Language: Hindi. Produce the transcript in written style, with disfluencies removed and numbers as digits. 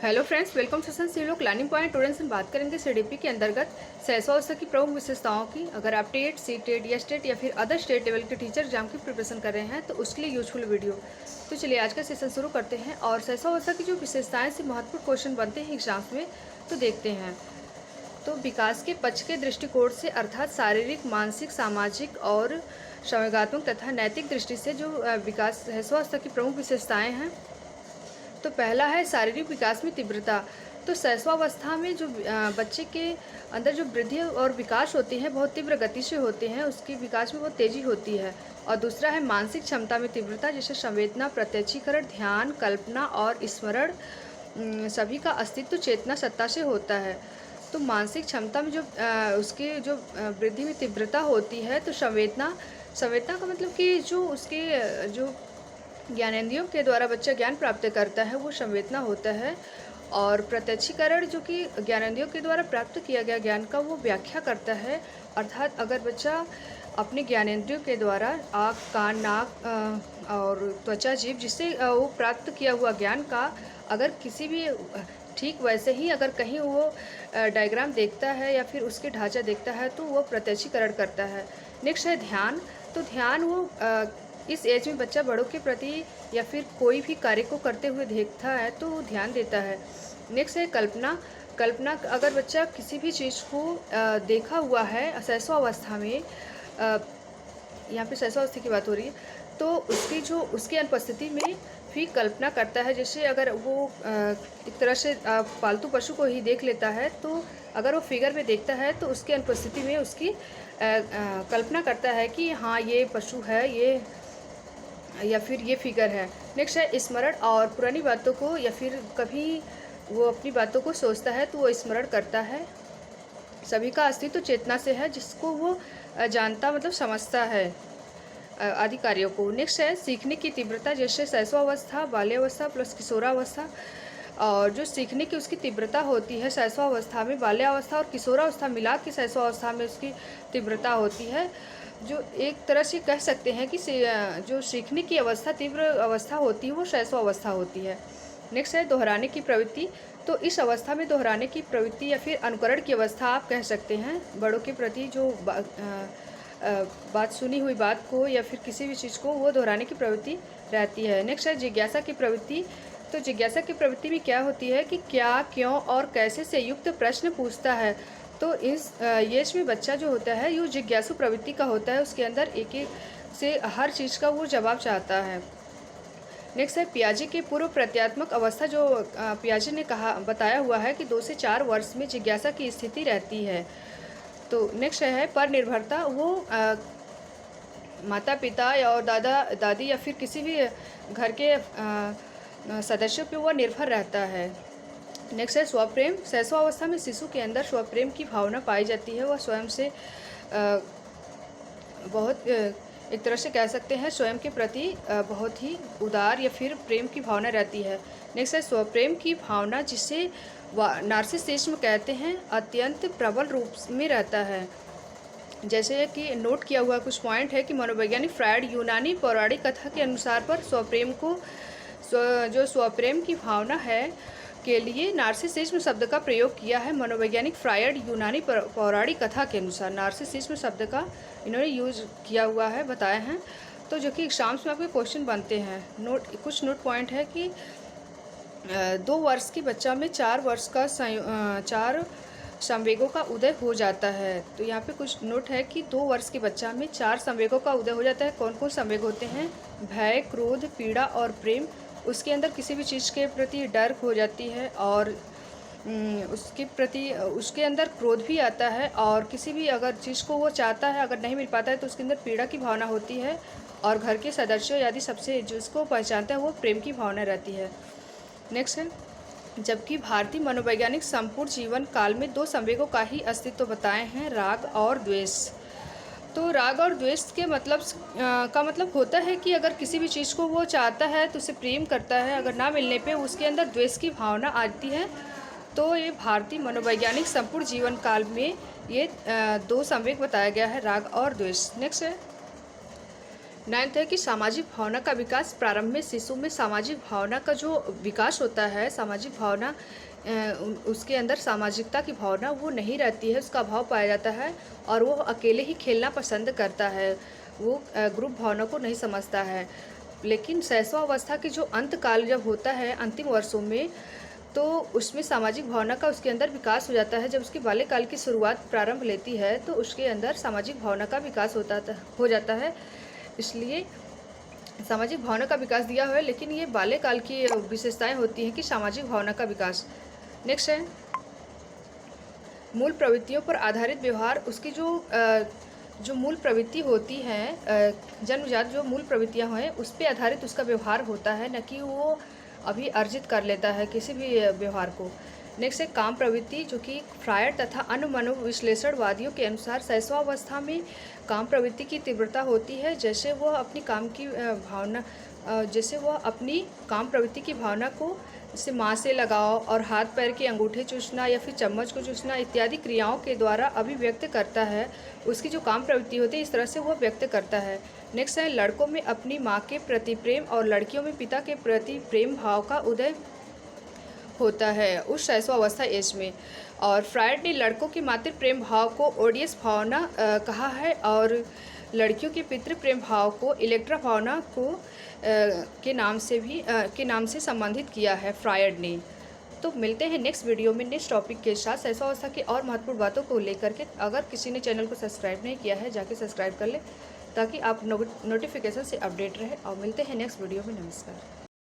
हेलो फ्रेंड्स, वेलकम सेशन से लोग लर्निंग पॉइंट स्टूडेंट्स से बात करेंगे सीडीपी के अंतर्गत सहसवावस्था की प्रमुख विशेषताओं की। अगर आप टेट, सी टेट या स्टेट या फिर अदर स्टेट लेवल के टीचर एग्जाम की प्रिपरेशन कर रहे हैं तो उसके लिए यूजफुल वीडियो। तो चलिए आज का सेशन शुरू करते हैं और सहसवावस्था की जो विशेषताएं से महत्वपूर्ण क्वेश्चन बनते हैं एग्जाम्स में तो देखते हैं। तो विकास के पक्ष के दृष्टिकोण से अर्थात शारीरिक, मानसिक, सामाजिक और संवेगात्मक तथा नैतिक दृष्टि से जो विकास सहसवावस्था की प्रमुख विशेषताएं हैं, तो पहला है शारीरिक विकास में तीव्रता। तो शैशवावस्था में जो बच्चे के अंदर जो वृद्धि और विकास होती है बहुत तीव्र गति से होते हैं, उसके विकास में बहुत तेज़ी होती है। और दूसरा है मानसिक क्षमता में तीव्रता, जैसे संवेदना, प्रत्यक्षीकरण, ध्यान, कल्पना और स्मरण सभी का अस्तित्व चेतना सत्ता से होता है। तो मानसिक क्षमता में जो उसके जो वृद्धि में तीव्रता होती है, तो संवेदना का मतलब कि जो उसके जो ज्ञानेंद्रियों के द्वारा बच्चा ज्ञान प्राप्त करता है वो संवेदना होता है। और प्रत्यक्षीकरण जो कि ज्ञानेंद्रियों के द्वारा प्राप्त किया गया ज्ञान का वो व्याख्या करता है। अर्थात अगर बच्चा अपने ज्ञानेंद्रियों के द्वारा आँख, कान, नाक और त्वचा, जीभ जिससे वो प्राप्त किया हुआ ज्ञान का अगर किसी भी ठीक वैसे ही अगर कहीं वो डायग्राम देखता है या फिर उसके ढांचा देखता है तो वो प्रत्यक्षीकरण करता है। नेक्स्ट है ध्यान। तो ध्यान वो इस एज में बच्चा बड़ों के प्रति या फिर कोई भी कार्य को करते हुए देखता है तो वो ध्यान देता है। नेक्स्ट है कल्पना। अगर बच्चा किसी भी चीज़ को देखा हुआ है शैशवावस्था में, यहाँ पे शैशवावस्था की बात हो रही है, तो उसकी अनुपस्थिति में भी कल्पना करता है। जैसे अगर वो एक तरह से पालतू पशु को ही देख लेता है, तो अगर वो फिगर में देखता है तो उसकी अनुपस्थिति में उसकी कल्पना करता है कि हाँ ये पशु है, ये या फिर ये फिगर है। नेक्स्ट है स्मरण। और पुरानी बातों को या फिर कभी वो अपनी बातों को सोचता है तो वो स्मरण करता है। सभी का अस्तित्व चेतना से है, जिसको वो जानता मतलब समझता है आदि कार्यों को। नेक्स्ट है सीखने की तीव्रता, जैसे शैशवावस्था, बाल्यावस्था प्लस किशोरावस्था। और जो सीखने की उसकी तीव्रता होती है शैशवावस्था में, बाल्यावस्था और किशोरावस्था मिला के शैशवावस्था में उसकी तीव्रता होती है। जो एक तरह से कह सकते हैं कि जो सीखने की अवस्था तीव्र अवस्था होती है वो शैशवावस्था होती है। नेक्स्ट है दोहराने की प्रवृत्ति। तो इस अवस्था में दोहराने की प्रवृत्ति या फिर अनुकरण की अवस्था आप कह सकते हैं। बड़ों के प्रति जो बात सुनी हुई बात को या फिर किसी भी चीज़ को वो दोहराने की प्रवृत्ति रहती है। नेक्स्ट है जिज्ञासा की प्रवृत्ति। तो जिज्ञासा की प्रवृत्ति में क्या होती है कि क्या, क्यों और कैसे से युक्त प्रश्न पूछता है। तो इस एज में बच्चा जो होता है ये जिज्ञासु प्रवृत्ति का होता है, उसके अंदर एक एक से हर चीज़ का वो जवाब चाहता है। नेक्स्ट है पियाजे के पूर्व प्रत्यात्मक अवस्था। जो पियाजे ने बताया हुआ है कि 2 से 4 वर्ष में जिज्ञासा की स्थिति रहती है। तो नेक्स्ट है पर निर्भरता। वो माता पिता और दादा दादी या फिर किसी भी घर के सदस्यों पे वो निर्भर रहता है। नेक्स्ट है स्वप्रेम। शैशवावस्था में शिशु के अंदर स्वप्रेम की भावना पाई जाती है। वह स्वयं से बहुत एक तरह से कह सकते हैं स्वयं के प्रति बहुत ही उदार या फिर प्रेम की भावना रहती है। नेक्स्ट है स्वप्रेम की भावना, जिसे नार्सिसिज्म कहते हैं, अत्यंत प्रबल रूप में रहता है। जैसे कि नोट किया हुआ कुछ पॉइंट है कि मनोवैज्ञानिक फ्रायड यूनानी पौराणिक कथा के अनुसार पर जो स्वप्रेम की भावना है के लिए नार्सिसिज्म शब्द का प्रयोग किया है। मनोवैज्ञानिक फ्रायड यूनानी पौराणिक कथा के अनुसार नार्सिसिज्म शब्द का इन्होंने यूज किया हुआ है, बताया हैं। तो जो कि एग्जाम्स में आपके क्वेश्चन बनते हैं। कुछ नोट पॉइंट है कि 2 वर्ष के बच्चा में 4 वर्ष का 4 संवेगों का उदय हो जाता है। तो यहाँ पे कुछ नोट है कि 2 वर्ष के बच्चा में 4 संवेगों का उदय हो जाता है। कौन कौन संवेग होते हैं? भय, क्रोध, पीड़ा और प्रेम। उसके अंदर किसी भी चीज़ के प्रति डर हो जाती है और उसके अंदर क्रोध भी आता है। और किसी भी अगर चीज़ को वो चाहता है, अगर नहीं मिल पाता है तो उसके अंदर पीड़ा की भावना होती है। और घर के सदस्यों यदि सबसे जिसको पहचानता है वो प्रेम की भावना रहती है। नेक्स्ट है जबकि भारतीय मनोवैज्ञानिक संपूर्ण जीवन काल में 2 संवेगों का ही अस्तित्व बताए हैं, राग और द्वेष। तो राग और द्वेष के का मतलब होता है कि अगर किसी भी चीज़ को वो चाहता है तो उसे प्रेम करता है, अगर ना मिलने पे उसके अंदर द्वेष की भावना आती है। तो ये भारतीय मनोवैज्ञानिक संपूर्ण जीवन काल में ये 2 संवेग बताया गया है, राग और द्वेष। नेक्स्ट है 9th है कि सामाजिक भावना का विकास। प्रारंभ में शिशु में सामाजिक भावना का जो विकास होता है, सामाजिक भावना उसके अंदर सामाजिकता की भावना वो नहीं रहती है, उसका अभाव पाया जाता है और वो अकेले ही खेलना पसंद करता है, वो ग्रुप भावना को नहीं समझता है। लेकिन शैशवावस्था की जो अंत काल जब होता है, अंतिम वर्षों में, तो उसमें सामाजिक भावना का उसके अंदर विकास हो जाता है। जब उसकी बाल्यकाल की शुरुआत प्रारंभ लेती है तो उसके अंदर सामाजिक भावना का विकास हो जाता है। इसलिए सामाजिक भावना का विकास दिया हुआ है, लेकिन ये बाल्यकाल की विशेषताएं होती हैं कि सामाजिक भावना का विकास। नेक्स्ट है मूल प्रवृत्तियों पर आधारित व्यवहार। उसकी जो मूल प्रवृत्ति होती है, जन्मजात जो मूल प्रवृत्तियां हैं उस पर आधारित उसका व्यवहार होता है, न कि वो अभी अर्जित कर लेता है किसी भी व्यवहार को। नेक्स्ट है काम प्रवृत्ति, जो कि फ्रायड तथा अन्य मनोविश्लेषणवादियों के अनुसार शैशवावस्था में काम प्रवृत्ति की तीव्रता होती है। जैसे वह अपनी काम प्रवृत्ति की भावना को, जैसे माँ से लगाव और हाथ पैर के अंगूठे चूसना या फिर चम्मच को चूसना इत्यादि क्रियाओं के द्वारा अभिव्यक्त करता है। उसकी जो काम प्रवृत्ति होती है इस तरह से वह व्यक्त करता है। नेक्स्ट है लड़कों में अपनी माँ के प्रति प्रेम और लड़कियों में पिता के प्रति प्रेम भाव का उदय होता है उस शैशवावस्था एज में। और फ्रायड ने लड़कों के मातृ प्रेम भाव को ओडियस भावना कहा है और लड़कियों के पितृ प्रेम भाव को इलेक्ट्रा भावना को के नाम से संबंधित किया है फ्रायड ने। तो मिलते हैं नेक्स्ट वीडियो में नेक्स्ट टॉपिक के साथ शैशवावस्था की और महत्वपूर्ण बातों को लेकर के। अगर किसी ने चैनल को सब्सक्राइब नहीं किया है जाके सब्सक्राइब कर ले, ताकि आप नोटिफिकेशन से अपडेट रहे। और मिलते हैं नेक्स्ट वीडियो में। नमस्कार।